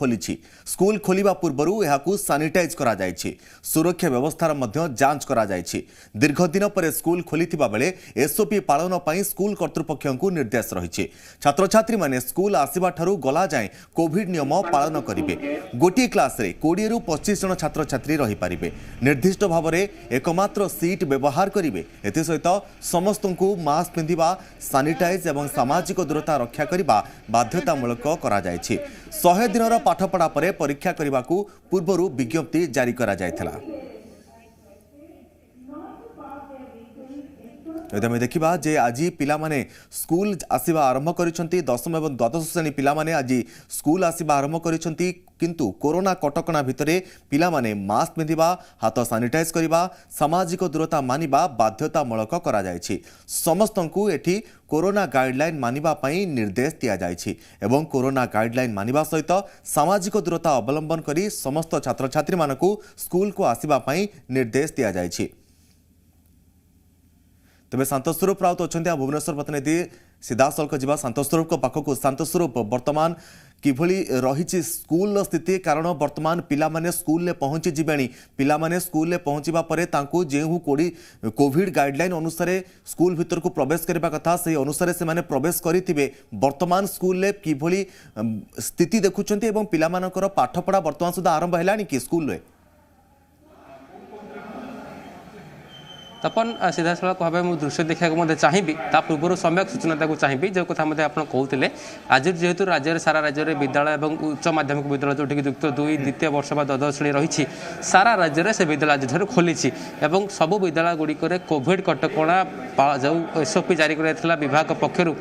खोली school खोलिबा पूर्वरु एहाकु sanitise करा जायछि सुरक्षा व्यवस्थार मध्य जांच करा जायछि दीर्घ दिन पर स्कूल खोलिथिबा बेले एसओपी पालन पई स्कूल कर्तृपक्षଙ୍କୁ निर्देश रहिछि छात्र छात्री माने स्कूल आसीबा ठारू गला जाय कोविड नियम पालन करिवे गोटी क्लास रे 20 रु 25 जन छात्र छात्री रहि पारिबे निर्दिष्ट भाव रे एकमात्र सीट व्यवहार करिवे एते सहित समस्तଙ୍କୁ मास्क पिंधिबा सानिटाइज एवं सामाजिक दूरता रक्षा करिबा बाध्यतामूलक करा जायछि 100 दिनर पाठपढ़ा पर परीक्षा करने को पूर्व विज्ञप्ति जारी करा जायथिला यदि देखा जे आज पिला माने स्कूल आसीबा आरंभ करिसंती 10वीं एवं द्वादश श्रेणी पिला माने आज स्कूल आसीबा आरंभ करिसंती किंतु कोरोना कटकणा भितरे पिला माने मास्क पिंधिबा हाथ सानिटाइज करिबा सामाजिक दूरता मानिबा बाध्यतामूलक करा जायछि समस्तंकु एठी कोरोना गाइडलाइन मानिबा पई निर्देश दिया जायछि एवं कोरोना गाइडलाइन मानिबा सहित सामाजिक दूरता अवलंबन करी समस्त छात्र छात्री मानकु स्कूल को आसीबा पई निर्देश दिया जायछि तेज शांतस्वरूप राउत अच्छा भुवनेश्वर प्रतिनिधि सीधासलख जा शांतस्वरूप पाखक शांतस्वरूप बर्तमान किभली रही स्कूल स्थिति कारण बर्तमान पिला माने स्कूल ले पहुंची जिबेणी पिला माने स्कूल ले पहुंचीबा परे तांको जेहु कोविड गाइडलाइन अनुसार स्कूल भीतर को प्रवेश करबा कथा से अनुसार से माने प्रवेश करिथिबे वर्तमान स्कूल ले किभली स्थिति देखुचंती एवं पिला मानकर पाठपढ़ा वर्तमान सुधा आरंभ हेलानी कि स्कूल रे तपन सीधा सड़क भाव मुझे दृश्य देखा चाहिए पूर्व सम्यक सूचना देना चाहिए जो कथा आप कहते आज जेहेतु राज्य सारा राज्य में विद्यालय और उच्च माध्यमिक विद्यालय जो युक्त 2 द्वितीय वर्ष बा द्वादश श्रेणी रही सारा राज्य से विद्यालय आज खोली सबू विद्यालय गुड़िक कोविड कटकणा जो एसओपी जारी कर विभाग पक्षर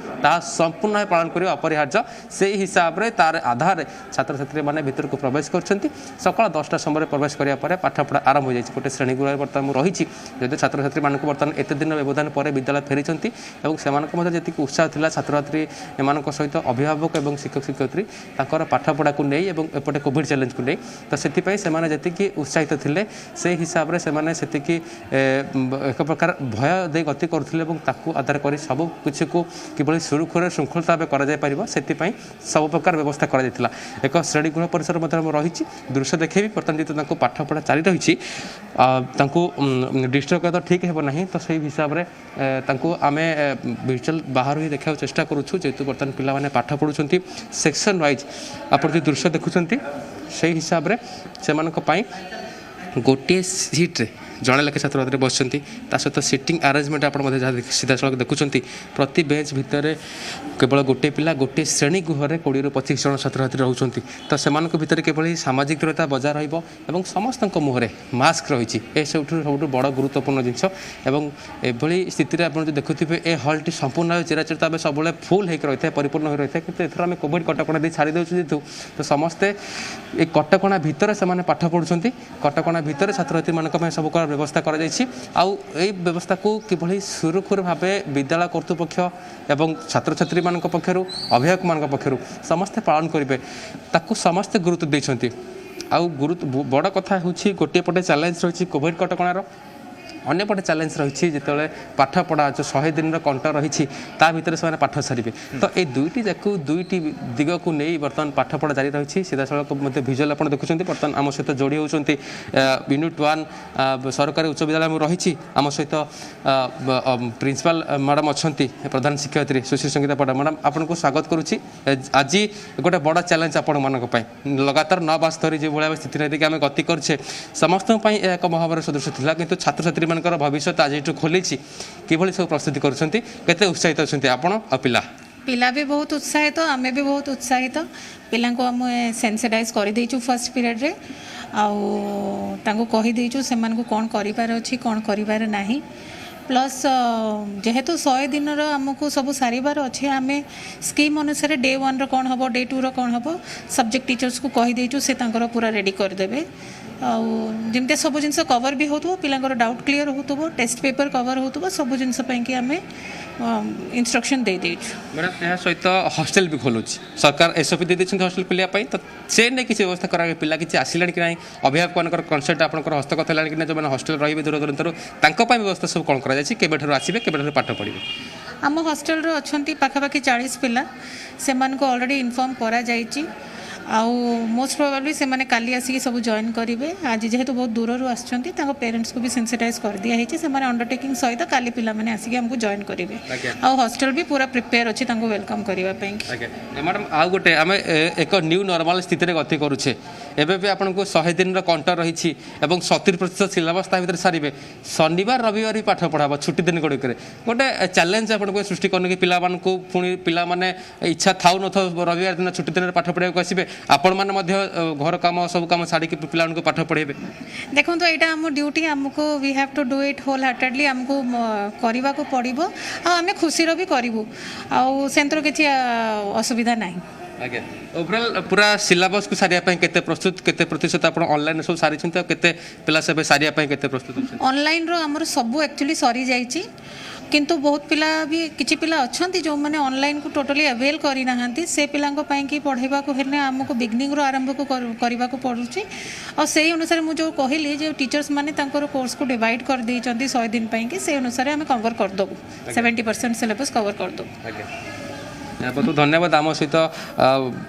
संपूर्ण पालन कर अपरिहार्य से हिसाब से तार आधार छात्र छात्री मैंने भीतर को प्रवेश कर सकाल 10टा समय प्रवेश कराया पाठपढ़ा आरंभ हो जाए गोटे श्रेणी गृह बर्तमान रही जो छात्र छात्री मानक बर्तमान एत दिन व्यवधान पर विद्यालय फेरी जी उत्साह था छात्र छात्री एम सहित अभिभावक और शिक्षक शिक्षयित्री पाठपढ़ा को नहीं एपटे कोविड चैलेंज को नहीं तो से जी उत्साहित थे से हिसाब से एक प्रकार भय दे गति करते आधार कर सब किसी को किभली सुरक्षित श्रृंखलता भाव से सब प्रकार व्यवस्था कर एक श्रेणी गृह परिसर रही दृश्य देखेबी बर्तमान जी पाठपढ़ा चली रही डिस्टर्ब तो ठीक है नहीं तो सही हिसाब से आमे विजुअल बाहर ही देखा चेष्टा करूँ जेहेतु बर्तमान पिला माने पाठ पढ़ुंट सेक्शन वाइज आप जो दृश्य देखुंट से हिसाब से गोटे सीट्रे जड़े लेखे छात्र छात्री बस सहित सीटिंग आरेंजमेंट आप सीधा सड़क देखुं प्रति बेंच भितर केवल गोटे पिला गोटे श्रेणी गृह 20 रु 25 जन छात्र छात्री रोचे तो से भितर केवल सामाजिक दूरता बजाय रही समस्त मुहर मास्क रही सब बड़ गुरुत्वपूर्ण जिनस एभली स्थिति आप देखुए ए हल्टी संपूर्ण चिराचिर सब फुल होकर रही है परिपूर्ण हो रही है कि एथर आम कोविड कटकणा दे छाड़ी देछु जेतु तो समस्ते ए कटकणा भितर से पाठ पढ़ुं कटकणा भितर छात्र छात्री मान सब व्यवस्था कर व्यवस्था को किभली सुरक्षित भाव विद्यालय कर्तृपक्ष एवं छात्र छात्री मान पक्षर अभिभावक मान पक्षर समस्ते पालन करेंगे ताकू समस्ते गुरुत्व देते गुरुत्व बड़ कथा हूँ गोटे पटे चैलेंज रही कोविड कटकणार अन्यपटे चैलेंज रही जिते पाठपढ़ा जो 100 दिन कंट रही भितर से पाठ सारे तो ये दुईटी दिग को नहीं बर्तमान पाठपढ़ा जारी रही सीधा सड़क भिजुअल आप देखुं बर्तमान आम सहित जोड़ी होती यूनिट 1 सरकारी उच्च विद्यालय रही आम सहित प्रिंसिपाल मैडम अच्छा प्रधान शिक्षयित्री सुश्री संगीता पड़ा मैडम आपको स्वागत करुच्ची आज गोटे बड़ चैलेंज आपण मानी लगातार 9 मास धरी जो भाई स्थिति नहीं आम गति करे समस्त एक महाभारत सदृश था कि छात्र छात्री भविष्य आज खोली किभली सब प्रस्तुति करते उत्साहित अच्छा आपण पिला पिला भी बहुत उत्साहित आमे भी बहुत उत्साहित पिला को आम सेंसिटाइज कर देचु फर्स्ट पीरियड रे आउ कही देचु से कौन करिबार अछि कौन करिबार नाही प्लस जेहेतु 100 दिन आमको सब सारिबार अच्छे आम स्कीम अनुसार डे 1 कौन हम डे 2 कौन हम सब्जेक्ट टीचर्स को कही देचु से पूरा रेडी करदेवे जमती सब जिन कवर भी हो पिला डाउट क्लीयर हो टेस्ट पेपर कवर हो सब जिनस आम इंस्ट्रक्शन दे देचु मैडम यह सहित हॉस्टेल भी खोलुँ सरकार एसओपी दे देते हॉस्टेल खोलिया तो से नहीं किसी व्यवस्था करा पिला किसी आसिला कि ना अभिभावक मान कनसेप्ट आप हस्तगत है कि जो मैंने हॉस्टेल रही दूर दूर व्यवस्था सब कौन कर आसवे के पाठ पढ़े आम हॉस्टेल अच्छा पाखापाखि 40 पिला से अलरेडी इनफॉर्म करा जाइछि आउ मोस्ट प्रोबेबली से माने काली आसिक सब जॉइन करेंगे आज जेहेतु बहुत दूर आसुँच पेरेंट्स को भी सेंसिटाइज कर दिखाई से अंडरटेकिंग सहित काली पिला माने आसिक हमको जॉइन करेंगे आ हॉस्टल भी पूरा प्रिपेयर अच्छी वेलकम करने मैडम आउ गोटे आम एक न्यू नॉर्मल स्थित गति करुचे एवं भी आपको 100 दिन कंटर रही 70% सिलेबस भितर सारे शनिवार रविवार भी पाठ पढ़ा छुट्टी दिन गुड़िक गोटे चैलेंज आपको सृष्टि करने कि पिलामानकु पुणी पिला माने इच्छा थाउ न थाउ रविवार दिन छुट्टी दिन पाठ पढ़ाक आसबे आपण मैंने घर कम सब कम छाड़ी पिला पाठ पढ़ेबे देखो तो यहाँ आम ड्यूटी आमको we have to do it wholeheartedly आमको करने को पड़ो आम खुशी भी करूँ आंतर किसी असुविधा ना आगे ओवरऑल पूरा सिलेबस को सारिया केते प्रस्तुत केते प्रतिशत आप ऑनलाइन सब सारी केते पिला सब सारिया केते प्रस्तुत ऑनलाइन रो हमर सब एक्चुअली सरी जाइछि किंतु बहुत पिला भी किछि पिला अछंती जो माने ऑनलाइन को टोटली अवेल करि नाहंती से पिला को पई कि पढेबा को हेने हमको बिगनिंग रो आरंभ को करबा को पडुछि और सेही अनुसार मु जो कहली जे टीचर्स माने तांकर कोर्स को डिवाइड कर दै चंती 100 दिन पई कि से अनुसार हम कवर कर दबु 70% सिलेबस कवर कर दबु बहुत धन्यवाद आम सहित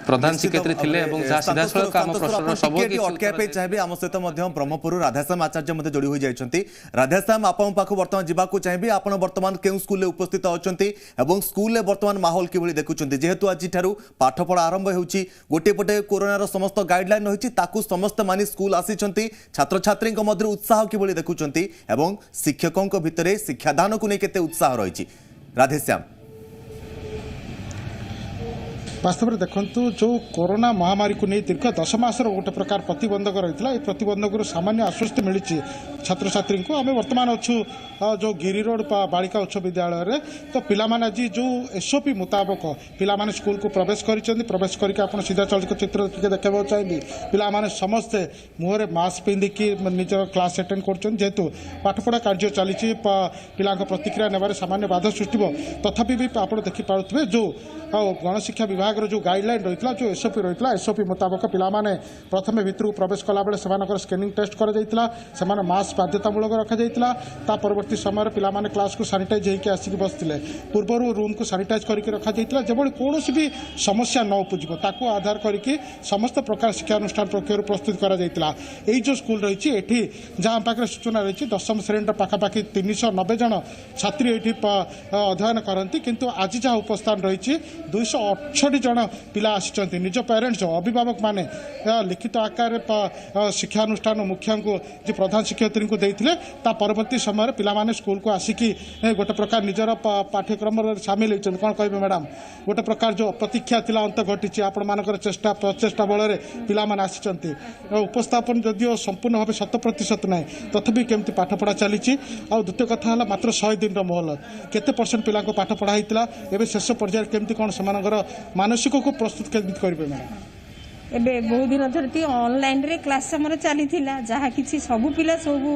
प्रधान शिक्षयित्री थिले एवं जा सीधा सळक आम प्रश्न सब अटकाय पे चाहे आम सहित ब्रह्मपुर राधाश्याम आचार्य जोड़ी होई जाइछंती राधाश्याम आपन पाखु वर्तमान जीवाकू चाहिए आपण वर्तमान केउ स्कूल उपस्थित अछंती एवं स्कूल ले वर्तमान माहौल किभली देखुछंती जेहेतु आज ठारू पाठपढ़ा आरंभ हेउची गोटे पटे कोरोनार समस्त गाइडलाइन रहिछि ताकू समस्त मानी स्कूल आसीछंती छात्र छात्री मध्य उत्साह किभली देखुछंती एवं शिक्षकों भितरे शिक्षादान को नै केते उत्साह रहिछि राधेश्याम वास्तव में देखु जो कोरोना महामारी को नहीं दीर्घ 10 मासर गोटे प्रकार प्रतिबंधक रही है प्रतिबंधक सामान्य आश्वस्ति मिली छात्र छात्री को आम वर्तमान अच्छु जो गिरी रोड बालिका उच्च विद्यालय रे तो पिलामान आज जो एसओपी मुताबक पिलामान स्कूल को प्रवेश प्रवेश करके आप सीधा चलचित्र देखा चाहिए पिलामान समस्ते मुहर मास्क पिंधिकी निज क्लास अटेंड कर पाठपढ़ा कार्य चली पिला प्रतिक्रिया नेबार सामान्य बाधा सृष्टि तथापि भी आप देखिपे जो गणशिक्षा विभाग जो गाइडलाइन रही जो एसओपी रही एसओपी मुताबक पिलामाने प्रथम भितर प्रवेश कला बेले स्कैनिंग टेस्ट कर मास्क बाध्यतामूलक रखा परवर्ती समय पिलामाने क्लास को सानिटाइज होकर आसिक बसते पूर्वर रूम को सानिटाइज करके रखा जब कौन भी समस्या न उपजिब ताकू आधार करके समस्त प्रकार शिक्षानुष्ठान पक्षर प्रस्तुत कर जो स्कूल रही है जहाँ पाखे सूचना रही 10वीं श्रेणी पाखापाखि 390 जन छात्री ये अध्ययन करती किंतु आज जहाँ उपस्थान रही 268 जन पिला आसी निज पेरेंट्स अभिभावक माने लिखित आकार शिक्षानुष्ठान मुख्य को जो प्रधान शिक्षयित्री को देते परवर्ती समय पिलामाने स्कूल को आसिकी गोटे प्रकार निजर पाठ्यक्रम सामिल होती कौन कहे मैडम गोटे प्रकार जो प्रतीक्षा थी अंत घटी आपण मान चेष्टा प्रचेषा बल पिलामाने आसी उपस्थापन जदिव संपूर्ण भाव 100% ना तथापि केमती पाठपढ़ा चली द्वितीय कथा है मात्र 100 दिन मोहलत केते % पिला पाठ पढ़ा होता है शेष पर्यायर केमती कौन से मानसिक को प्रस्तुत केमती करेंगे मैडम एबे बहुत दिन धरती ऑनलाइन रे क्लास हमर चली थिला जहाँ किसी सबु पिला सबु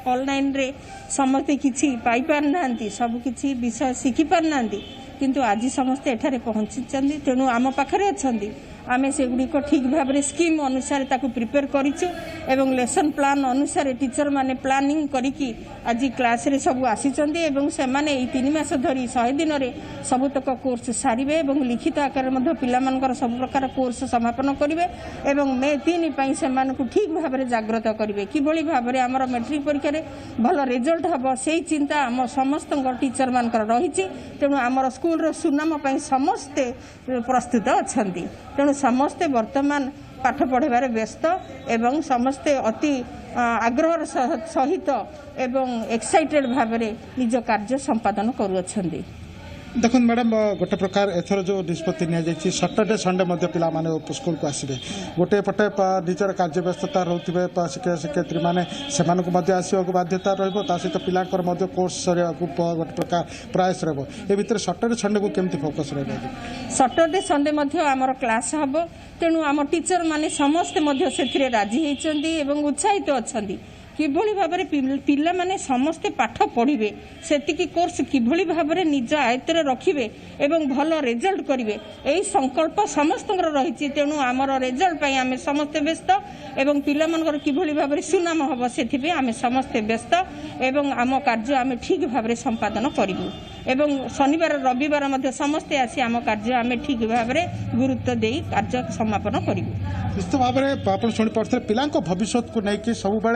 ऑनलाइन रे समस्ते किछि पाई पार नांती सब किछि विषय शिखि पार नांती किंतु आज समस्ते एठारे पहुंची चंदी तेनु आम पाखरे अछंदी आमे से गुडी को ठीक भाव रे स्कीम अनुसार ताकू प्रिपेयर करिछु एवं लेसन प्लान अनुसार टीचर माने प्लानिंग करिकी आज क्लास रे सब आसी चंदी एवं से माने ई 3 मास धरी 100 दिन रे सब तक कोर्स सारिबे एवं लिखित आकार मध्ये पिला मानकर सब प्रकार कोर्स समापन करिवे एवं मे 3 पई से मानकु ठीक भाव रे जागृत करिवे कि बळी भाव रे हमर मैट्रिक परीक्षा रे भलो रिजल्ट हबो सेही चिंता हम समस्त टीचर मानकर रहिछि तेनु हमर स्कूल रो सुनाम पई समस्ते प्रस्तुत अछंती तेणु समस्ते वर्तमान पाठ पढ़ार व्यस्त एवं समस्ते अति आग्रह सहित एवं एक्साइटेड भाव निज कार्य संपादन करुछंदी देखो मैडम गोटे प्रकार एथर जो निष्पत्ति नि सैटरडे संडे पिला स्कूल को आसवे गोटे पटे निजर कार्य व्यस्तता रोथे शिक्षक शिक्षयित्री मैंने से आसवाक बाध्यता रहित पिला कोर्स सरिया गोटे प्रकार प्रयास भितर सैटरडे संडे को केमती फोकस सैटरडे संडे आमर क्लास हम तेणु आम टीचर माने समस्ते से राजी होती उत्साहित अच्छा किभली भाव पिला माने समस्ते पाठ पढ़िबे सेतिकी कोर्स किभली भाव निज आयत्त रखिबे एवं भल रिजल्ट करिवे एई संकल्प समस्त रही तेणु आमर रिजल्ट पई आमे समस्ते व्यस्त एवं पिला मनकर किभली भाव सुनाम हबो सेथिबे आमे समस्ते व्यस्त एवं आम कार्य आमे ठीक भाव संपादन करिबु। एवं शनिवार रविवार मध्य समस्ते आसी आम कार्य आम ठीक भाव में गुरुत्व दे कार्य समापन करूँ। निश्चित भाव में आप शुणिपे पिला भविष्य को लेकिन सब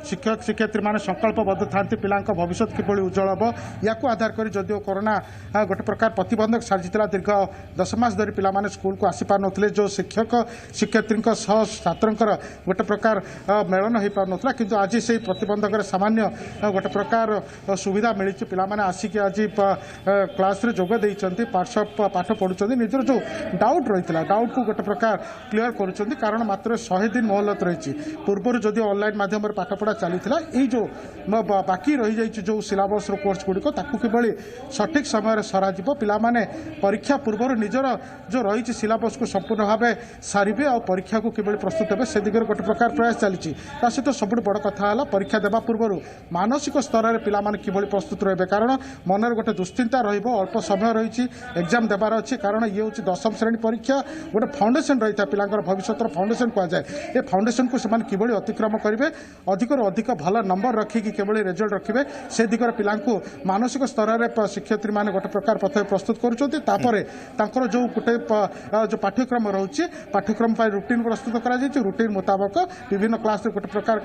शिक्षक शिक्षयित्री मैंने संकल्पबद्ध था पिला भविष्य किभली उज्जवल हम या आधार कर जदिव कोरोना गोटे प्रकार प्रतिबंधक साजिता दीर्घ 10 मास धरी पिला स्कूल को आसी पार नथिले जो शिक्षक शिक्षयित्री छात्र गोटे प्रकार मेलन हो पार नाला किंतु आज से प्रतिबंधक सामान्य गोटे प्रकार सुविधा मिली पिला आसिक आज क्लास रे जोग देइचंती पाठ पढ़ुचंती निजर जो डाउट रही डाउट को गोटे प्रकार क्लीयर करुचंती कारण मात्र 100 दिन मोहलत रही पूर्व जदि ऑनलाइन माध्यम पाठ पढ़ा चली जो बाकी रही जाइए जो सिलेबस कोर्स गुड़िक किभली सठिक समय सर पिला परीक्षा पूर्व निजर जो रही सिलेबस को संपूर्ण भाव सारे और परीक्षा को किभली प्रस्तुत हे से दिगरे गोटे प्रकार प्रयास चली सहित सब बड़ कथा है परीक्षा देवा पूर्व मानसिक स्तर में पिला किभली प्रस्तुत रहे कारण मनर गोटे दुश्चिंता अल्प समय रही एग्जाम देवार अच्छी कारण ये हूँ 10वीं श्रेणी परीक्षा गोटे फाउंडेशन रही था पिला भविष्य फाउंडेशन कहुए ये फाउंडेशन को सेमान किभली अतिक्रम करेंगे अधिक अधिक भल नंबर रखिकी केवल रिजल्ट रखिए से दिगरे पिला मानसिक स्तर में शिक्षयित्री मैंने गोटे प्रकार प्रथम प्रस्तुत कर जो गोटे जो पाठ्यक्रम रोचे पाठ्यक्रम रुटीन प्रस्तुत कर रुटीन मुताबक विभिन्न क्लास गोटे प्रकार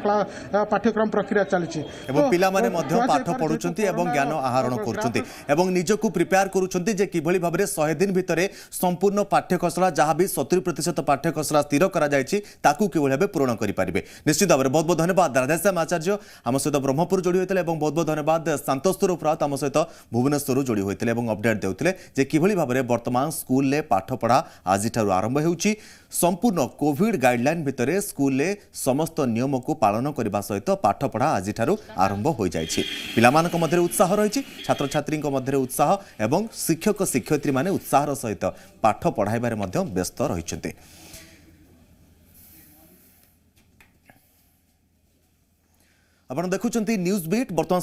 पाठ्यक्रम प्रक्रिया चली पाठ पढ़ुंट ज्ञान आहरण कर निजक प्रिपेयर कर किभली भाव में 100 दिन भितर संपूर्ण पाठ्यखसड़ा जहाँ भी 70% पाठ्यखसड़ा स्थिर कर पूरण करेंगे। निश्चित भाव में बहुत बहुत धन्यवाद राधेश्याम आचार्य आम सहित ब्रह्मपुर जोड़ी होते बहुत बहुत धन्यवाद संतोष राउत आम सहित भुवनेश्वर जोड़ी होते अपडेट देते किभली भाव में वर्तमान स्कूल में पाठपढ़ा आज आरंभ होउची संपूर्ण कोविड गाइडलाइन भितर स्कूल समस्त नियम को पालन करने सहित पाठपढ़ा आज आरंभ हो जाइए पिला मध्य उत्साह रही छात्र छात्री मध्य उत्साह एवं शिक्षक शिक्षयित्री माने उत्साह सहित पाठ पढ़ाइबार व्यस्त रही। आपण देखुचंती न्यूज बीट बर्तमान